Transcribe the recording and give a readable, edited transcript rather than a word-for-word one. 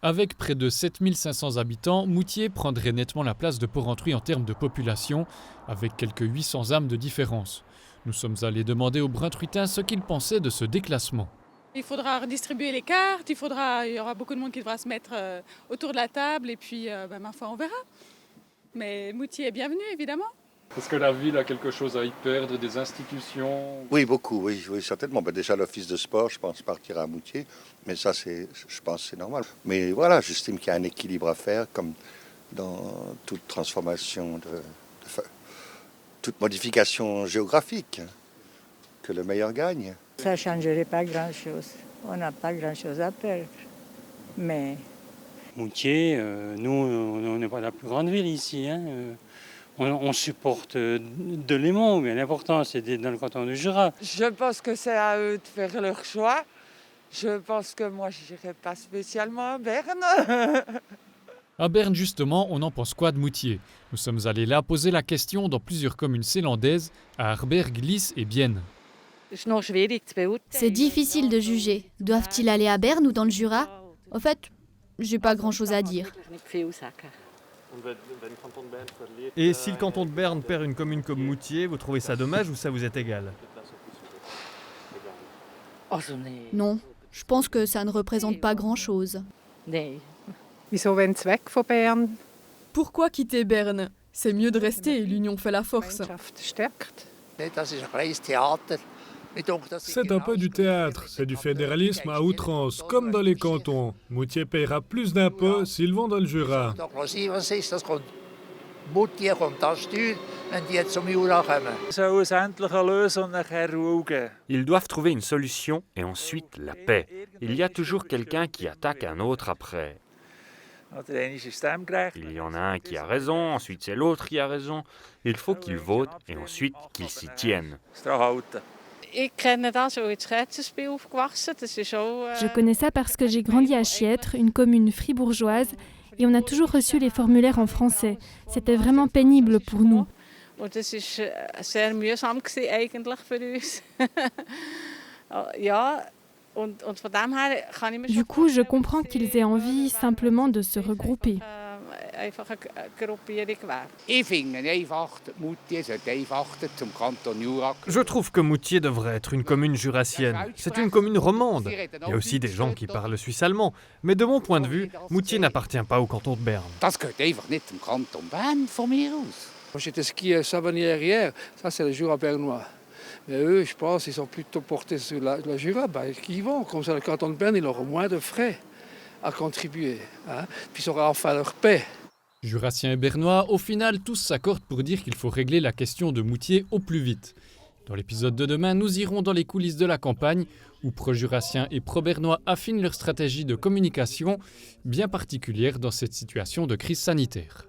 Avec près de 7500 habitants, Moutier prendrait nettement la place de Porrentruy en termes de population, avec quelques 800 âmes de différence. Nous sommes allés demander aux Bruntruitains ce qu'ils pensaient de ce déclassement. Il faudra redistribuer les cartes, il y aura beaucoup de monde qui devra se mettre autour de la table et puis, ma foi, on verra. Mais Moutier est bienvenu, évidemment. Est-ce que la ville a quelque chose à y perdre, des institutions? Oui, beaucoup, oui certainement. Déjà, l'office de sport, je pense, partira à Moutier. Mais ça, je pense que c'est normal. Mais voilà, j'estime qu'il y a un équilibre à faire, comme dans toute transformation, toute modification géographique, que le meilleur gagne. Ça ne changerait pas grand-chose. On n'a pas grand-chose à perdre. Mais... Moutier, nous, on n'est pas la plus grande ville ici. On supporte de Léman, mais l'important, c'est d'être dans le canton du Jura. Je pense que c'est à eux de faire leur choix. Je pense que moi, je n'irai pas spécialement à Berne. À Berne, justement, on en pense quoi de Moutier? Nous sommes allés là poser la question dans plusieurs communes zélandaises, à Arberg, Lys et Bienne. C'est difficile de juger. Doivent-ils aller à Berne ou dans le Jura? En fait, j'ai pas grand-chose à dire. Et si le canton de Berne perd une commune comme Moutier, vous trouvez ça dommage ou ça vous est égal? Non, je pense que ça ne représente pas grand-chose. Pourquoi quitter Berne? C'est mieux de rester et l'union fait la force. C'est un peu du théâtre, c'est du fédéralisme à outrance, comme dans les cantons. Moutier paiera plus d'impôts s'ils vont dans le Jura. Ils doivent trouver une solution et ensuite la paix. Il y a toujours quelqu'un qui attaque un autre après. Il y en a un qui a raison, ensuite c'est l'autre qui a raison. Il faut qu'ils votent et ensuite qu'ils s'y tiennent. Je connais ça parce que j'ai grandi à Chiètre, une commune fribourgeoise, et on a toujours reçu les formulaires en français. C'était vraiment pénible pour nous. Du coup, je comprends qu'ils aient envie simplement de se regrouper. Je trouve que Moutier devrait être une commune jurassienne. C'est une commune romande. Il y a aussi des gens qui parlent suisse-allemand. Mais de mon point de vue, Moutier n'appartient pas au canton de Berne. J'étais skié à Savanière hier, ça c'est le Jura bernois. Mais eux, je pense, ils sont plutôt portés sur la Jura. Ils vont, comme ça le canton de Berne, il aura moins de frais à contribuer. Puis ils auront enfin leur paix. Jurassiens et Bernois, au final, tous s'accordent pour dire qu'il faut régler la question de Moutier au plus vite. Dans l'épisode de demain, nous irons dans les coulisses de la campagne, où pro-jurassiens et pro-bernois affinent leur stratégie de communication, bien particulière dans cette situation de crise sanitaire.